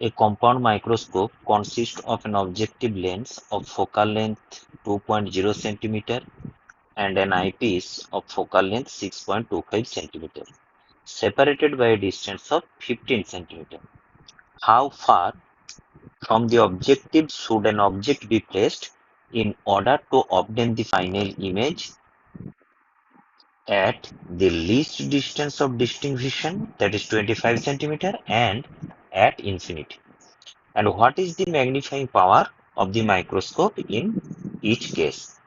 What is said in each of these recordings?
A compound microscope consists of an objective lens of focal length 2.0 cm and an eyepiece of focal length 6.25 cm, separated by a distance of 15 cm. How far from the objective should an object be placed in order to obtain the final image at the least distance of distinction, that is 25 cm, and at infinity? And what is the magnifying power of the microscope in each case?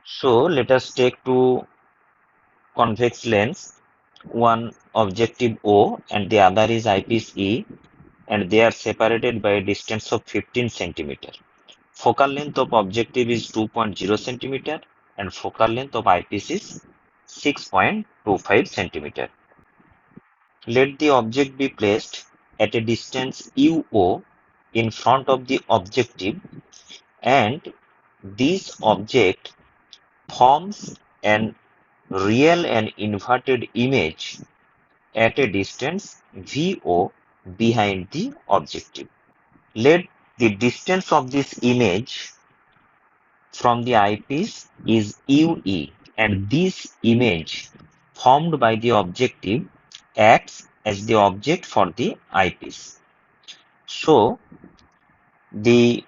So let us take two convex lens, one objective O and the other is eyepiece E, and they are separated by a distance of 15 cm. Focal length of objective is 2.0 cm and focal length of eyepiece is 6.25 cm. Let the object be placed at a distance UO in front of the objective, and this object forms an real and inverted image at a distance VO behind the objective. Let the distance of this image from the eyepiece is UE, and this image formed by the objective acts as the object for the eyepiece. So the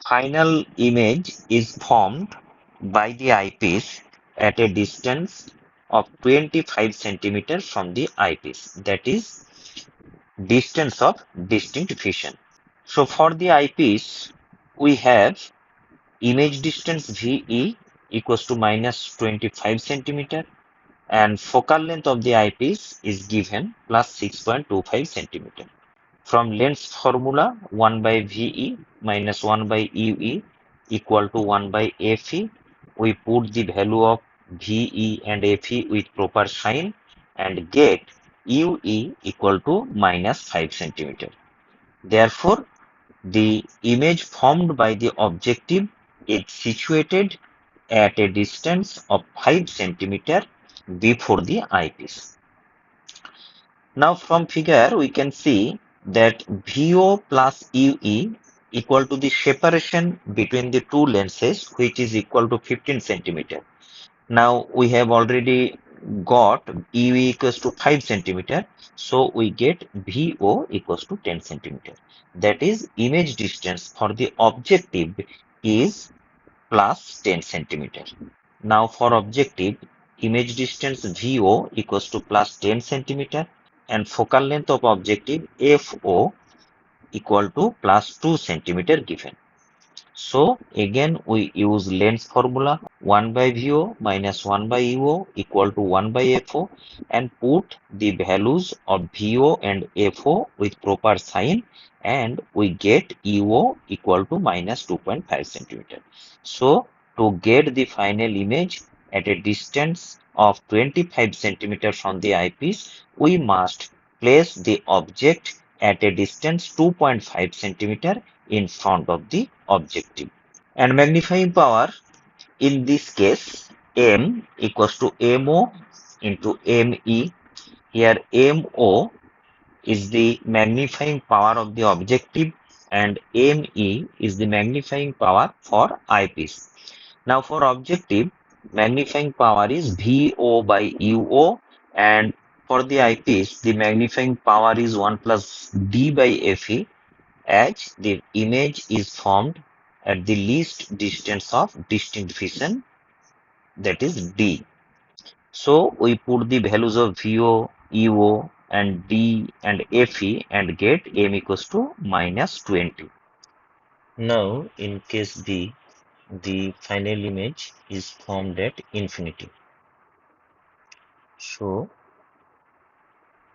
final image is formed by the eyepiece at a distance of 25 cm from the eyepiece, that is distance of distinct vision. So for the eyepiece, we have image distance VE equals to minus 25 cm, and focal length of the eyepiece is given plus 6.25 cm. From lens formula, 1 by VE minus 1 by UE equal to 1 by FE. We put the value of VE and FE with proper sign and get UE equal to minus 5 cm. Therefore, the image formed by the objective is situated at a distance of 5 cm before the eyepiece. Now from figure we can see that VO plus UE equal to the separation between the two lenses, which is equal to 15 cm. Now we have already got UE equals to 5 cm, so we get VO equals to 10 cm. That is, image distance for the objective is plus 10 cm. Now for objective, image distance VO equals to plus 10 cm and focal length of objective FO equal to plus 2 cm given. So again we use lens formula, 1 by VO minus 1 by UO equal to 1 by FO, and put the values of VO and FO with proper sign, and we get UO equal to minus 2.5 cm. So to get the final image at a distance of 25 cm from the eyepiece, we must place the object at a distance 2.5 cm in front of the objective. And magnifying power in this case, M equals to MO into ME. Here MO is the magnifying power of the objective and ME is the magnifying power for eyepiece. Now for objective, magnifying power is VO by UO, and for the eyepiece, the magnifying power is 1 plus D by FE, as the image is formed at the least distance of distinct vision, that is D. So we put the values of VO, EO and D and FE and get M equals to minus 20. Now in case B, the final image is formed at infinity. So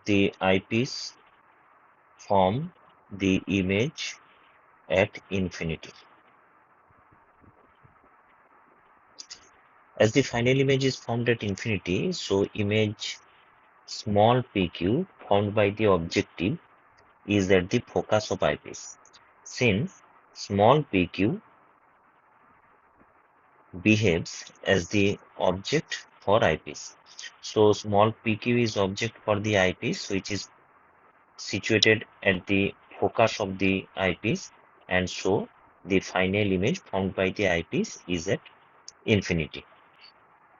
the eyepiece form the image at infinity. As the final image is formed at infinity, so image small pq formed by the objective is at the focus of eyepiece. Since small pq behaves as the object for eyepiece, so small pq is object for the eyepiece, which is situated at the focus of the eyepiece, and so the final image formed by the eyepiece is at infinity.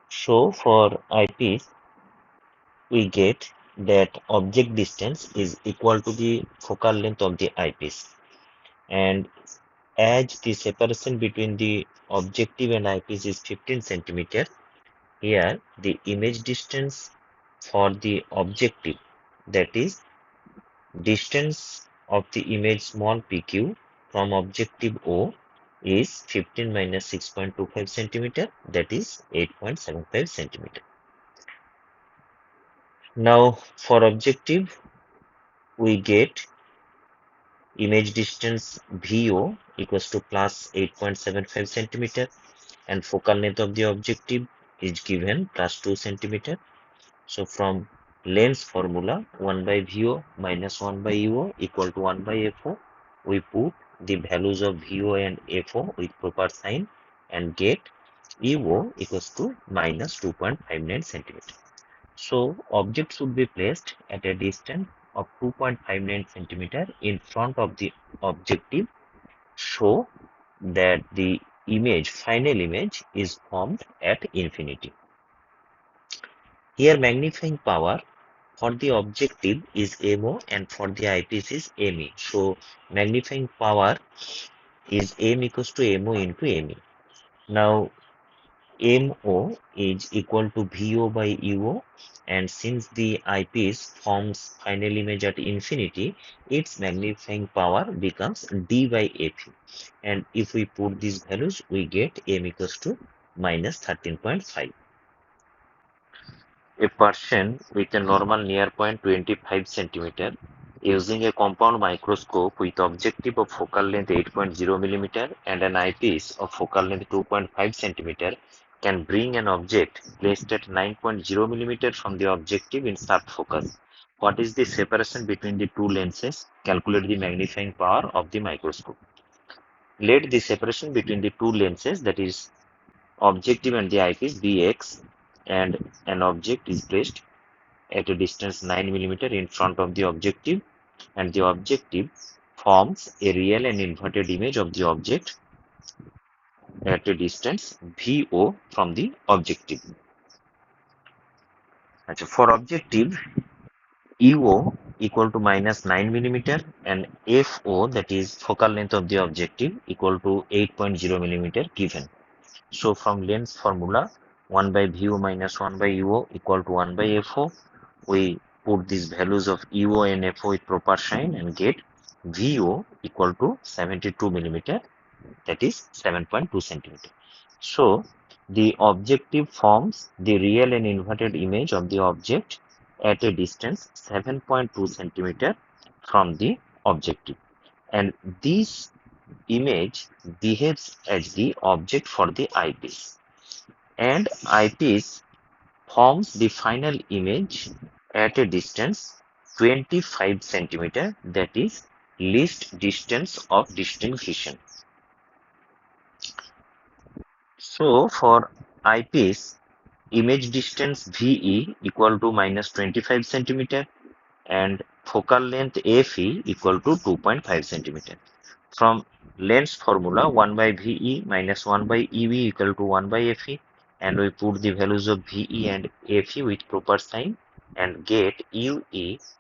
So for eyepiece, we get that object distance is equal to the focal length of the eyepiece, and as the separation between the objective and eyepiece is 15 centimeter, here the image distance for the objective, that is distance of the image small pq from objective O, is 15 minus 6.25 centimeter, that is 8.75 centimeter. Now for objective, we get image distance VO equals to plus 8.75 centimeter, and focal length of the objective is given plus 2 centimeter. So from lens formula, 1 by VO minus 1 by UO equal to 1 by FO, we put the values of VO and FO with proper sign and get UO equals to minus 2.59 centimeter. So object should be placed at a distance of 2.59 centimeter in front of the objective, so that the final image is formed at infinity. Here magnifying power for the objective is MO and for the eyepiece is ME. So magnifying power is M equals to MO into ME. Now MO is equal to VO by UO, and since the eyepiece forms final image at infinity, its magnifying power becomes D by FE. And if we put these values, we get M equals to minus 13.5. A person with a normal near point 25 centimeter using a compound microscope with objective of focal length 8.0 millimeter and an eyepiece of focal length 2.5 centimeter can bring an object placed at 9.0 millimeter from the objective in sharp focus. What is the separation between the two lenses? Calculate the magnifying power of the microscope. Let the separation between the two lenses, that is objective and the eyepiece, be x, and an object is placed at a distance 9 millimeter in front of the objective, and the objective forms a real and inverted image of the object at a distance VO from the objective. For objective, UO equal to minus 9 millimeter and FO, that is focal length of the objective, equal to 8.0 millimeter given. So from lens formula, 1 by VO minus 1 by UO equal to 1 by FO. We put these values of UO and FO with proper sign and get VO equal to 72 millimeter, that is 7.2 centimeter. So the objective forms the real and inverted image of the object at a distance 7.2 centimeter from the objective, and this image behaves as the object for the eyepiece, and eyepiece forms the final image at a distance 25 centimeter, that is least distance of distinction. So for eyepiece, image distance VE equal to minus 25 centimeter and focal length FE equal to 2.5 centimeter. From lens formula, 1 by VE minus 1 by EV equal to 1 by FE, and we put the values of VE and FE with proper sign and get UE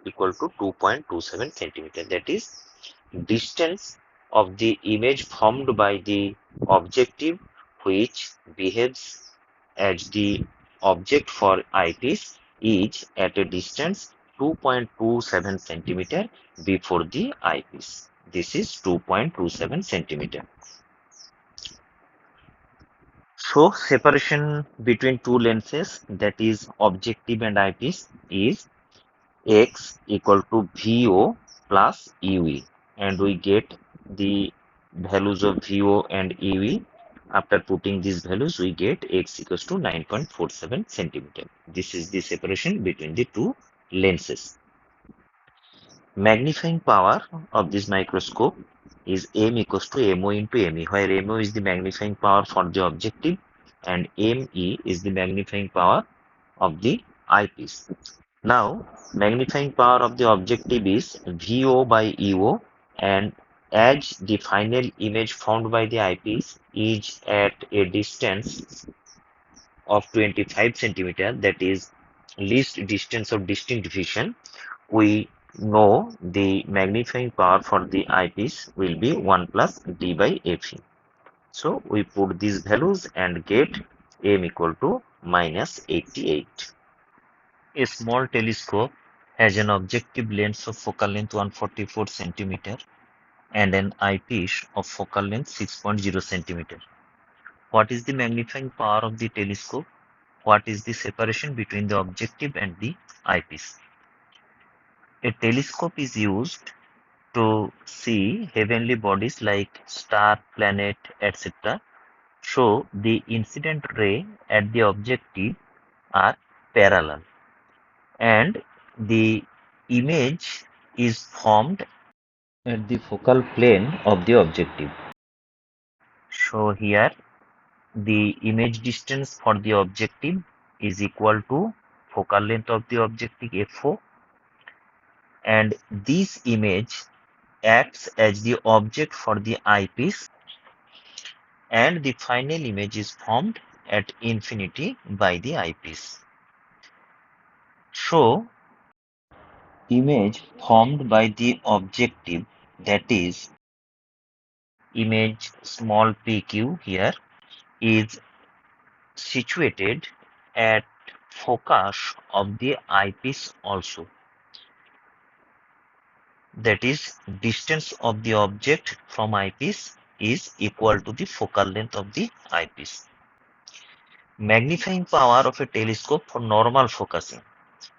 equal to 2.27 centimeter, that is distance of the image formed by the objective, which behaves as the object for eyepiece, is at a distance 2.27 centimeter before the eyepiece. This is 2.27 centimeter. So separation between two lenses, that is objective and eyepiece, is x equal to VO plus UE, and we get the values of VO and UE. After putting these values, we get x equals to 9.47 centimeter. This is the separation between the two lenses. Magnifying power of this microscope is M equals to MO into ME, where MO is the magnifying power for the objective and ME is the magnifying power of the eyepiece. Now, magnifying power of the objective is VO by EO, and as the final image formed by the eyepiece is at a distance of 25 centimeter, that is least distance of distinct vision, we know the magnifying power for the eyepiece will be 1 plus D by FE. So we put these values and get M equal to minus 88. A small telescope has an objective lens of focal length 144 centimeter and an eyepiece of focal length 6.0 centimeter. What is the magnifying power of the telescope? What is the separation between the objective and the eyepiece? A telescope is used to see heavenly bodies like star, planet, etc. So the incident ray at the objective are parallel, and the image is formed at the focal plane of the objective. So here the image distance for the objective is equal to focal length of the objective f(o), and this image acts as the object for the eyepiece, and the final image is formed at infinity by the eyepiece. So image formed by the objective, that is image small pq here, is situated at focus of the eyepiece also, that is distance of the object from eyepiece is equal to the focal length of the eyepiece. Magnifying power of a telescope for normal focusing.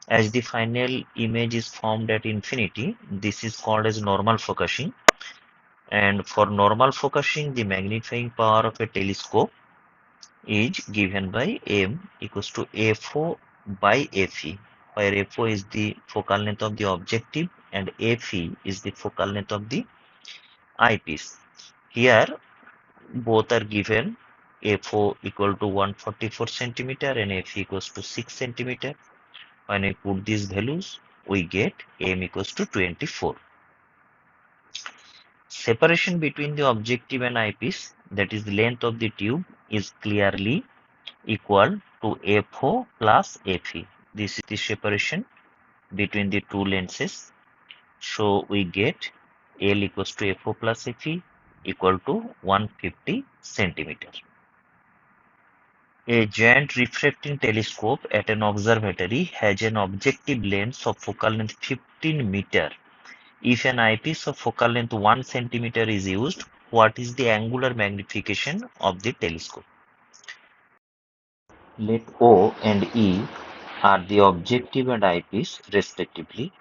As the final image is formed at infinity, this is called as normal focusing. And for normal focusing, the magnifying power of a telescope is given by M equals to FO by FE, where FO is the focal length of the objective and FE is the focal length of the eyepiece. Here, both are given. FO equal to 144 centimeter and FE equals to 6 centimeter. When we put these values, we get M equals to 24. Separation between the objective and eyepiece, that is the length of the tube, is clearly equal to FO plus FE. This is the separation between the two lenses. So we get L equals to FO plus FE equal to 150 centimeter. A giant refracting telescope at an observatory has an objective lens of focal length 15 meter. If an eyepiece of focal length 1 centimeter is used, what is the angular magnification of the telescope? Let O and E are the objective and eyepiece respectively.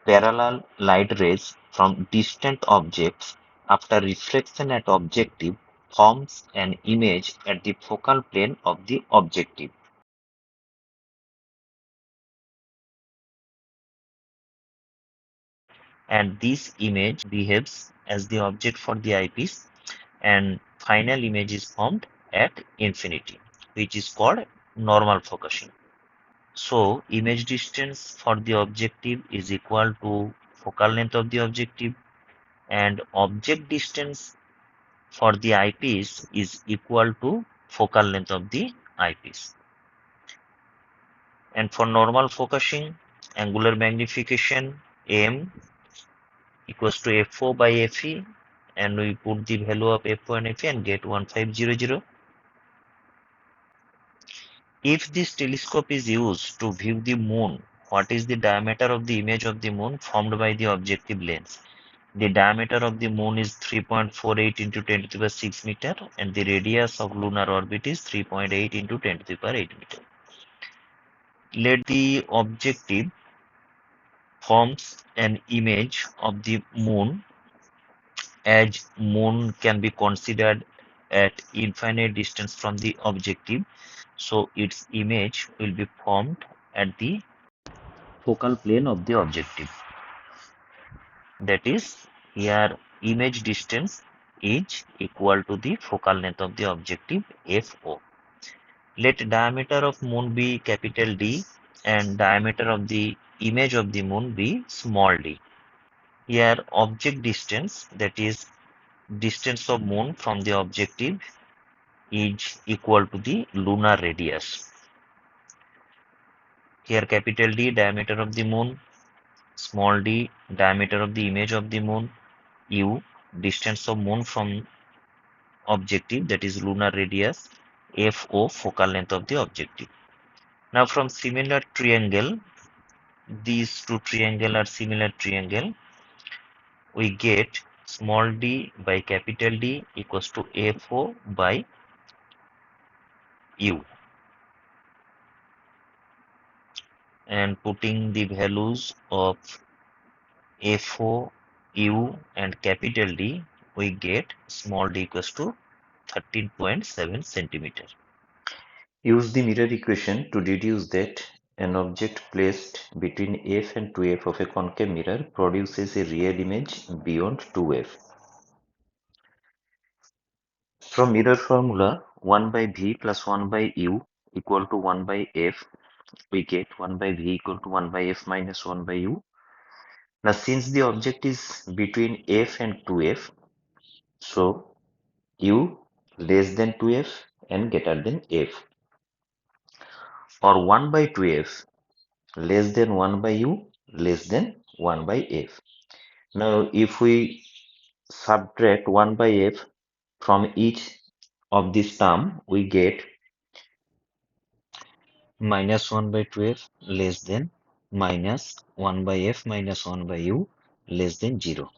Parallel light rays from distant objects after reflection at objective forms an image at the focal plane of the objective. And this image behaves as the object for the eyepiece, and final image is formed at infinity, which is called normal focusing. So image distance for the objective is equal to focal length of the objective, and object distance for the eyepiece is equal to focal length of the eyepiece. And for normal focusing, angular magnification M equals to FO by FE, and we put the value of FO and FE and get 1500. If this telescope is used to view the moon, what is the diameter of the image of the moon formed by the objective lens? The diameter of the moon is 3.48 into 10 to the power 6 meter, and the radius of lunar orbit is 3.8 into 10 to the power 8 meter. Let the objective forms an image of the moon, as moon can be considered at infinite distance from the objective, so its image will be formed at the focal plane of the objective. That is, here image distance is equal to the focal length of the objective FO. Let diameter of moon be capital D, and diameter of the image of the moon be small d. Here object distance, that is distance of moon from the objective, is equal to the lunar radius. Here capital D diameter of the moon, small d diameter of the image of the moon, u distance of moon from objective, that is lunar radius, FO focal length of the objective. Now from similar triangle, these two triangle are similar triangle, we get small d by capital D equals to FO by U, and putting the values of FO, U and capital D, we get small d equals to 13.7 centimeter. Use the mirror equation to deduce that an object placed between f and 2f of a concave mirror produces a real image beyond 2f. From mirror formula, 1 by v plus 1 by u equal to 1 by f, we get 1 by v equal to 1 by f minus 1 by u. Now since the object is between f and 2f, so u less than 2f and greater than f, or 1 by 2f less than 1 by u less than 1 by f. Now if we subtract 1 by f from each of this term, we get minus 1 by 2f less than minus 1 by f minus 1 by u less than 0.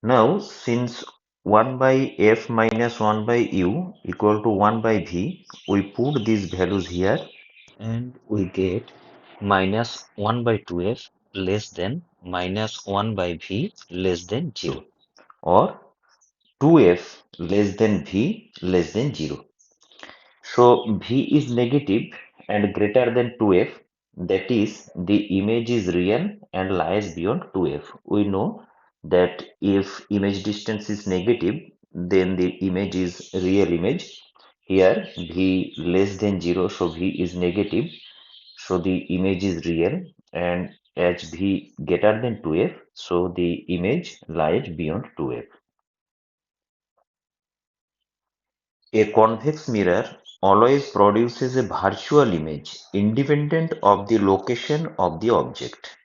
Now since 1 by f minus 1 by u equal to 1 by v, we put these values here and we get minus 1 by 2f less than minus 1 by v less than 0, or 2f less than v less than 0. So v is negative and greater than 2f, that is the image is real and lies beyond 2f. We know that if image distance is negative, then the image is real image. Here v less than 0, so v is negative, so the image is real, and as v greater than 2f, so the image lies beyond 2f. A convex mirror always produces a virtual image independent of the location of the object.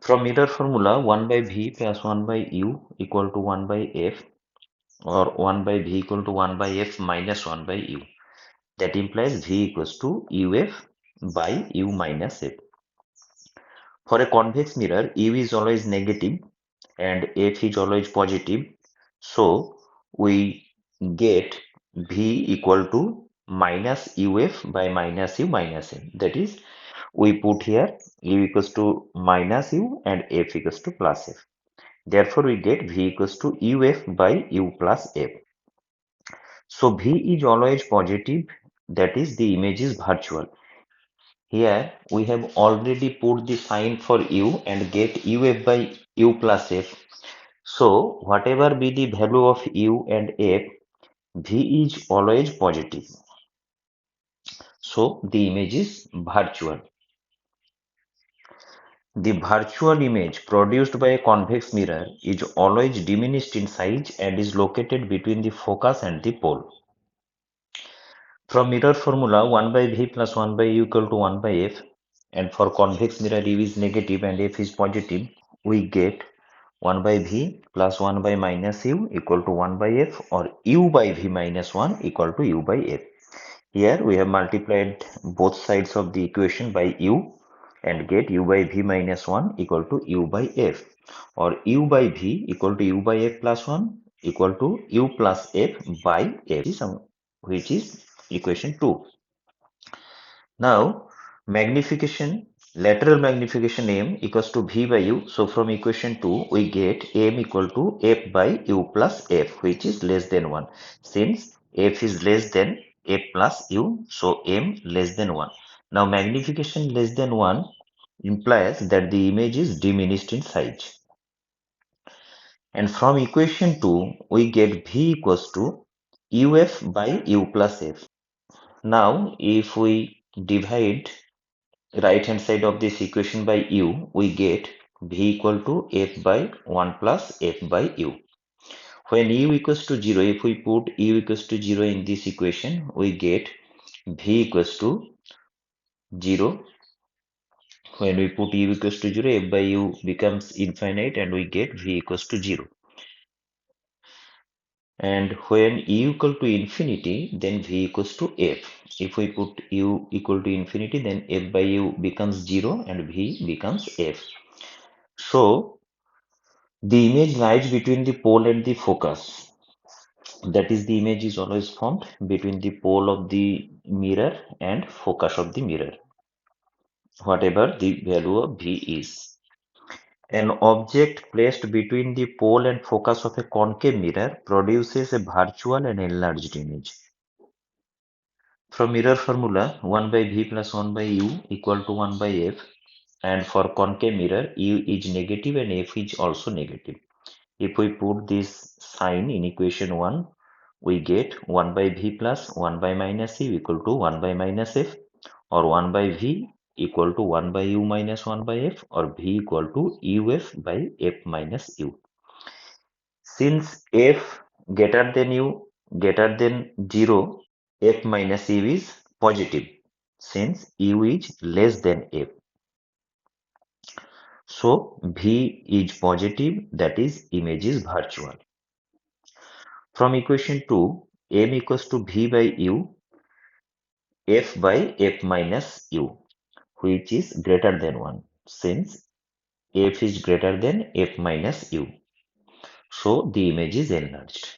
From mirror formula, 1 by v plus 1 by u equal to 1 by f, or 1 by v equal to 1 by f minus 1 by u. That implies v equals to uf by u minus f. For a convex mirror, u is always negative and f is always positive. So we get v equal to minus uf by minus u minus m. That is, we put here u equals to minus u and f equals to plus f. Therefore, we get v equals to uf by u plus f. So v is always positive, that is the image is virtual. Here we have already put the sign for u and get uf by u plus f. So whatever be the value of u and f, v is always positive. So the image is virtual. The virtual image produced by a convex mirror is always diminished in size and is located between the focus and the pole. From mirror formula, 1 by v plus 1 by u equal to 1 by f, and for convex mirror u is negative and f is positive, we get 1 by v plus 1 by minus u equal to 1 by f, or u by v minus 1 equal to u by f. Here we have multiplied both sides of the equation by u and get u by v minus 1 equal to u by f, or u by v equal to u by f plus 1 equal to u plus f by f, which is equation 2. Now magnification, lateral magnification m equals to v by u. So from equation 2 we get m equal to f by u plus f, which is less than 1. Since f is less than f plus u, so m less than 1. Now magnification less than 1 implies that the image is diminished in size. And from equation 2 we get v equals to uf by u plus f. Now, if we divide right hand side of this equation by u, we get v equal to f by 1 plus f by u. When u equals to 0, if we put u equals to 0 in this equation, we get v equals to 0. When we put u equals to 0, f by u becomes infinite and we get v equals to 0. And when u equal to infinity, then v equals to f. If we put u equal to infinity, then f by u becomes 0 and v becomes f. So, the image lies between the pole and the focus. That is, the image is always formed between the pole of the mirror and focus of the mirror, whatever the value of v is. An object placed between the pole and focus of a concave mirror produces a virtual and enlarged image. From mirror formula, 1 by v plus 1 by u equal to 1 by f, and for concave mirror, u is negative and f is also negative. If we put this sign in equation 1, we get 1 by v plus 1 by minus u equal to 1 by minus f, or 1 by v equal to 1 by u minus 1 by f, or v equal to uf by f minus u. Since f greater than u greater than 0, f minus u is positive. Since u is less than f, so v is positive, that is, image is virtual. From equation 2, m equals to v by u, f by f minus u, which is greater than 1, since f is greater than f minus u. So the image is enlarged.